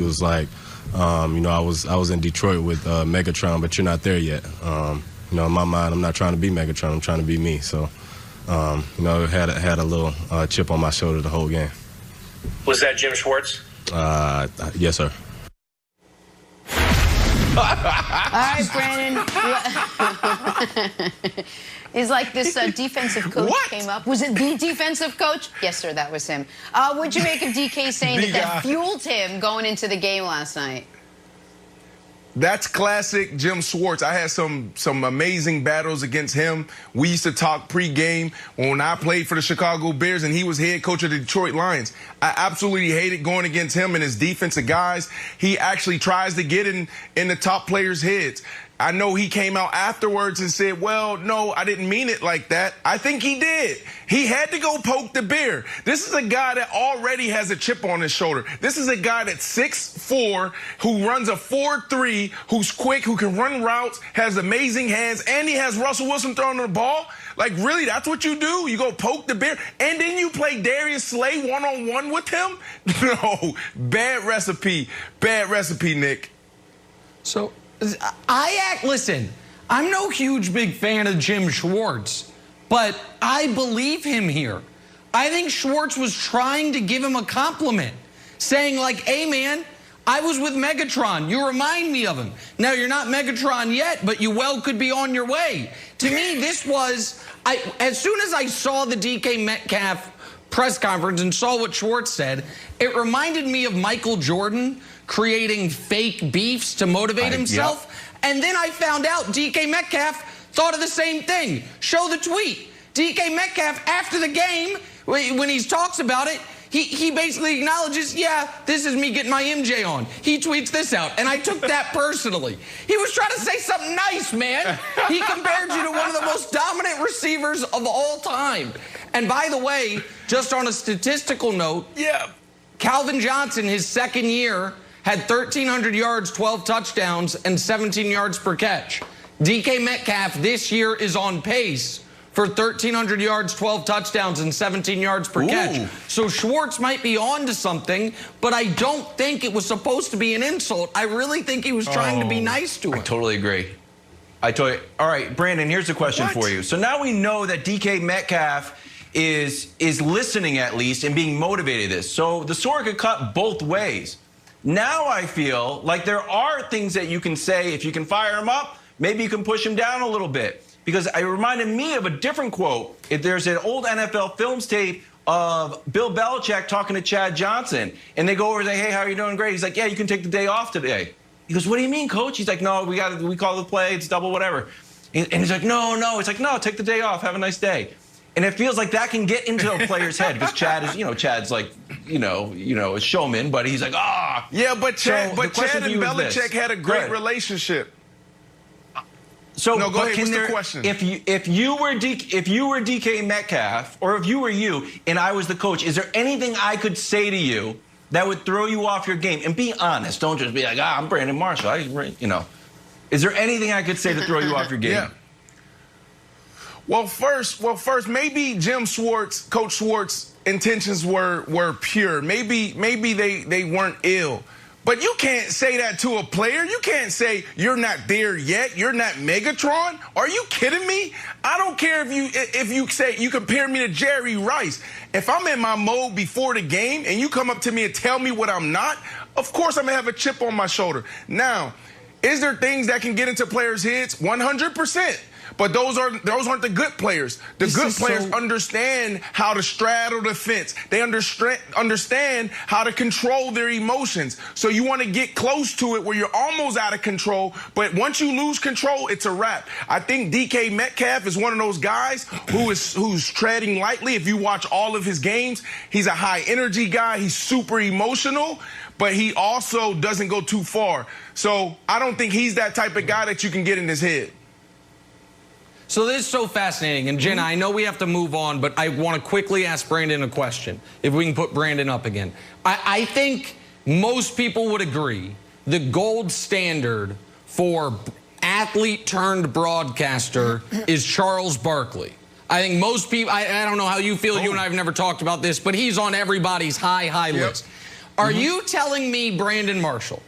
It was like, you know, I was in Detroit with Megatron, but you're not there yet. You know, in my mind, I'm not trying to be Megatron. I'm trying to be me. So, you know, had a little chip on my shoulder the whole game. Was that Jim Schwartz? Yes, sir. All right, Brandon. It's like this defensive coach came up. Was it the defensive coach? Yes, sir, that was him. What'd you make of DK saying that fueled him going into the game last night? That's classic Jim Schwartz. I had some amazing battles against him. We used to talk pregame when I played for the Chicago Bears and he was head coach of the Detroit Lions. I absolutely hated going against him and his defensive guys. He actually tries to get in the top players' heads. I know he came out afterwards and said, well, no, I didn't mean it like that. I think he did. He had to go poke the bear. This is a guy that already has a chip on his shoulder. This is a guy that's 6'4", who runs a 4.3, who's quick, who can run routes, has amazing hands, and he has Russell Wilson throwing the ball. Like, really, that's what you do? You go poke the bear, and then you play Darius Slay one-on-one with him? No, bad recipe, Nick. So... listen, I'm no huge big fan of Jim Schwartz, but I believe him here. I think Schwartz was trying to give him a compliment, saying like, hey man, I was with Megatron. You remind me of him. Now you're not Megatron yet, but you well could be on your way. To me, this was, as soon as I saw the DK Metcalf press conference and saw what Schwartz said, it reminded me of Michael Jordan creating fake beefs to motivate himself. Yep. And then I found out DK Metcalf thought of the same thing. Show the tweet. DK Metcalf, after the game, when he talks about it, he basically acknowledges, yeah, this is me getting my MJ on. He tweets this out, and I took that personally. He was trying to say something nice, man. He compared you to one of the most dominant receivers of all time. And by the way, just on a statistical note, Calvin Johnson, his second year, had 1,300 yards, 12 touchdowns, and 17 yards per catch. DK Metcalf this year is on pace for 1,300 yards, 12 touchdowns, and 17 yards per catch. So Schwartz might be on to something, but I don't think it was supposed to be an insult. I really think he was trying to be nice to him. I totally agree. All right, Brandon, here's a question for you. So now we know that DK Metcalf is listening at least and being motivated this. So the sword could cut both ways. Now I feel like there are things that you can say. If you can fire him up, maybe you can push him down a little bit. Because it reminded me of a different quote. There's an old NFL films tape of Bill Belichick talking to Chad Johnson. And they go over and say, hey, how are you doing? Great. He's like, yeah, you can take the day off today. He goes, what do you mean, coach? He's like, no, we call the play. It's double whatever. And he's like, no. It's like, no, take the day off. Have a nice day. And it feels like that can get into a player's head because Chad is, Chad's like, a showman, but he's like, ah. Yeah, but Chad and Belichick had a great relationship. So, no, go ahead. What's the question? If you were DK Metcalf, or if you were you and I was the coach, is there anything I could say to you that would throw you off your game? And be honest. Don't just be like, I'm Brandon Marshall. Is there anything I could say to throw you off your game? Yeah. Well, first, maybe Jim Schwartz, Coach Schwartz, intentions were pure. Maybe they weren't ill. But you can't say that to a player. You can't say you're not there yet. You're not Megatron. Are you kidding me? I don't care if you say you compare me to Jerry Rice. If I'm in my mode before the game and you come up to me and tell me what I'm not, of course I'm gonna have a chip on my shoulder. Now, is there things that can get into players' heads? 100%. But those aren't the good players. The good players understand how to straddle the fence. They understand how to control their emotions. So you want to get close to it where you're almost out of control. But once you lose control, it's a wrap. I think DK Metcalf is one of those guys who's treading lightly. If you watch all of his games, he's a high energy guy. He's super emotional, but he also doesn't go too far. So I don't think he's that type of guy that you can get in his head. So this is so fascinating. And Jenna, I know we have to move on, but I want to quickly ask Brandon a question, if we can put Brandon up again. I think most people would agree the gold standard for athlete-turned-broadcaster is Charles Barkley. I think most people, I don't know how you feel, you and I have never talked about this, but he's on everybody's high list. Are you telling me, Brandon Marshall,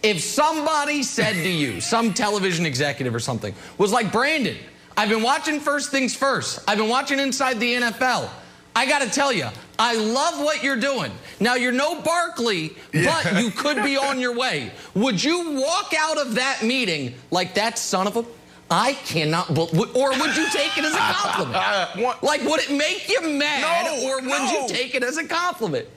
if somebody said to you, some television executive or something, was like, Brandon, I've been watching First Things First. I've been watching Inside the NFL. I got to tell you, I love what you're doing. Now, you're no Barkley, but you could be on your way. Would you walk out of that meeting like that son of a... I cannot... Or would you take it as a compliment? Like, would it make you mad, or would you take it as a compliment?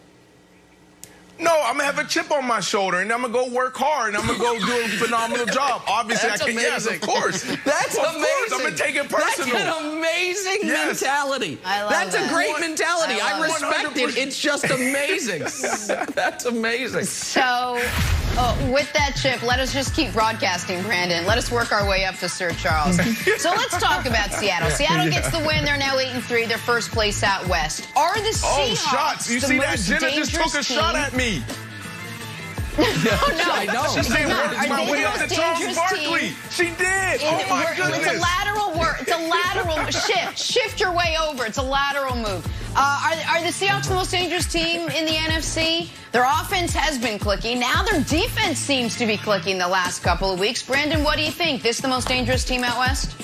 No, I'm going to have a chip on my shoulder, and I'm going to go work hard, and I'm going to go do a phenomenal job. Obviously, That's I can. amazing. Yes, of course. That's of amazing. Course, I'm going to take it personal. That's an amazing mentality. I love That's that. a great mentality. I respect 100%. it. It's just amazing. That's amazing. So, with that chip, let us just keep broadcasting, Brandon. Let us work our way up to Sir Charles. So let's talk about Seattle. Seattle gets the win. They're now 8-3. They're first place out west. Are the Seahawks shots. You the see that? most Jenna just took a dangerous shot team? at me. I know. She said, Are my they way the up to most Charles dangerous Barkley. team? She did. Oh, my goodness. It's a lateral work. It's a lateral shift. Shift your way over. It's a lateral move. Are the Seahawks the most dangerous team in the NFC? Their offense has been clicking. Now their defense seems to be clicking the last couple of weeks. Brandon, what do you think? This the most dangerous team out west?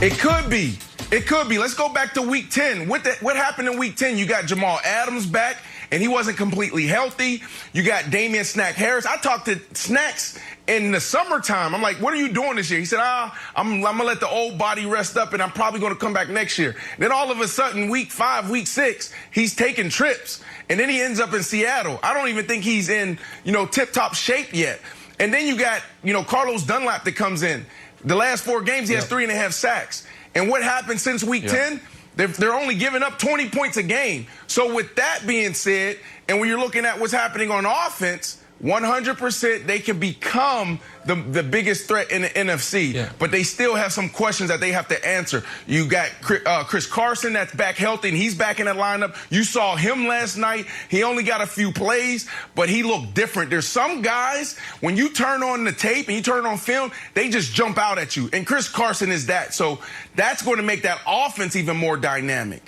It could be. It could be. Let's go back to week 10. What happened in week 10? You got Jamal Adams back, and he wasn't completely healthy. You got Damian Snack Harris. I talked to Snacks in the summertime. I'm like, what are you doing this year? He said, I'm going to let the old body rest up, and I'm probably going to come back next year. Then all of a sudden, week 5, week 6, he's taking trips, and then he ends up in Seattle. I don't even think he's in, tip-top shape yet. And then you got, Carlos Dunlap that comes in. The last 4 games, he has 3.5 sacks. And what happened since week 10? They're only giving up 20 points a game. So with that being said, and when you're looking at what's happening on offense, 100% they can become the biggest threat in the NFC. But they still have some questions that they have to answer. You got Chris Carson that's back healthy, and he's back in that lineup. You saw him last night. He only got a few plays, but he looked different. There's some guys, when you turn on the tape and you turn on film, they just jump out at you. And Chris Carson is that. So that's going to make that offense even more dynamic.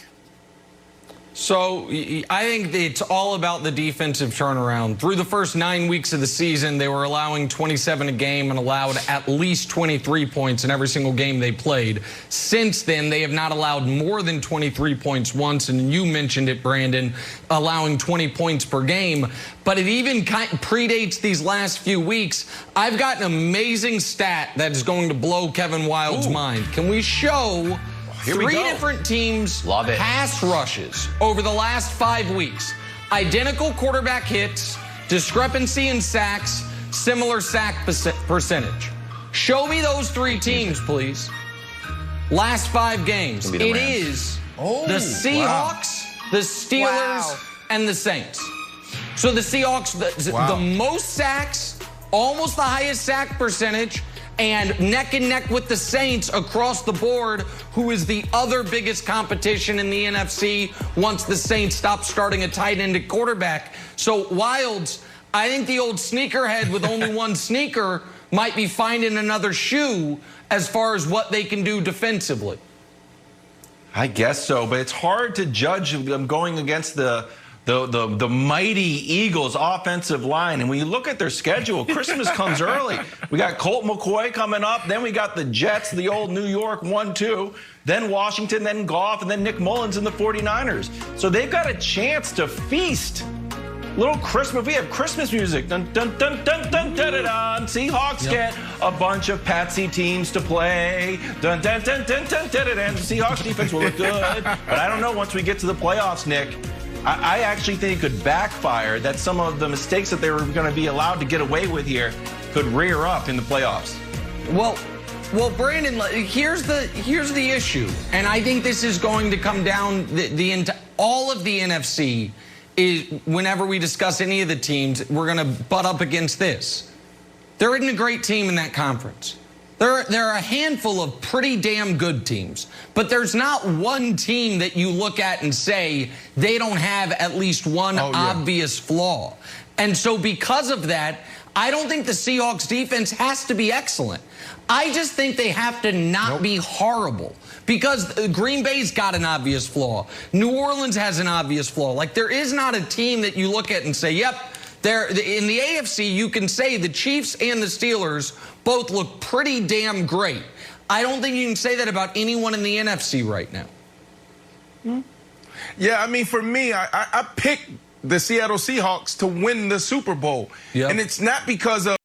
So I think it's all about the defensive turnaround. Through the first 9 weeks of the season, they were allowing 27 a game and allowed at least 23 points in every single game they played. Since then, they have not allowed more than 23 points once, and you mentioned it, Brandon, allowing 20 points per game. But it even predates these last few weeks. I've got an amazing stat that is going to blow Kevin Wild's mind. Can we show... Here we 3 go. different teams Love it. pass rushes over the last 5 weeks. Identical quarterback hits, discrepancy in sacks, similar sack percentage. Show me those 3 teams, please. Last 5 games. It is the Seahawks, the Steelers, and the Saints. So the Seahawks, the most sacks, almost the highest sack percentage, and neck and neck with the Saints across the board, who is the other biggest competition in the NFC once the Saints stop starting a tight end at quarterback. So Wilds, I think the old sneakerhead with only one sneaker might be finding another shoe as far as what they can do defensively. I guess so, but it's hard to judge them going against the mighty Eagles offensive line. And when you look at their schedule, Christmas comes early. We got Colt McCoy coming up. Then we got the Jets, the old New York 1-2. Then Washington, then Goff, and then Nick Mullins and the 49ers. So they've got a chance to feast. Little Christmas. We have Christmas music. Dun, dun, dun, dun, dun, dun, dun, dun. Seahawks get a bunch of Patsy teams to play. Dun, dun, dun, dun, dun, dun, dun, dun. The Seahawks defense will look good. But I don't know, once we get to the playoffs, Nick, I actually think it could backfire, that some of the mistakes that they were going to be allowed to get away with here could rear up in the playoffs. Well, Brandon, here's the issue, and I think this is going to come down all of the NFC is whenever we discuss any of the teams, we're going to butt up against this. There isn't a great team in that conference. There are a handful of pretty damn good teams, but there's not one team that you look at and say they don't have at least one obvious flaw. And so because of that, I don't think the Seahawks defense has to be excellent. I just think they have to not be horrible, because Green Bay's got an obvious flaw. New Orleans has an obvious flaw. Like, there is not a team that you look at and say, yep, they're in the AFC. You can say the Chiefs and the Steelers both look pretty damn great. I don't think you can say that about anyone in the NFC right now. Yeah, I mean, for me, I picked the Seattle Seahawks to win the Super Bowl. Yep. And it's not because of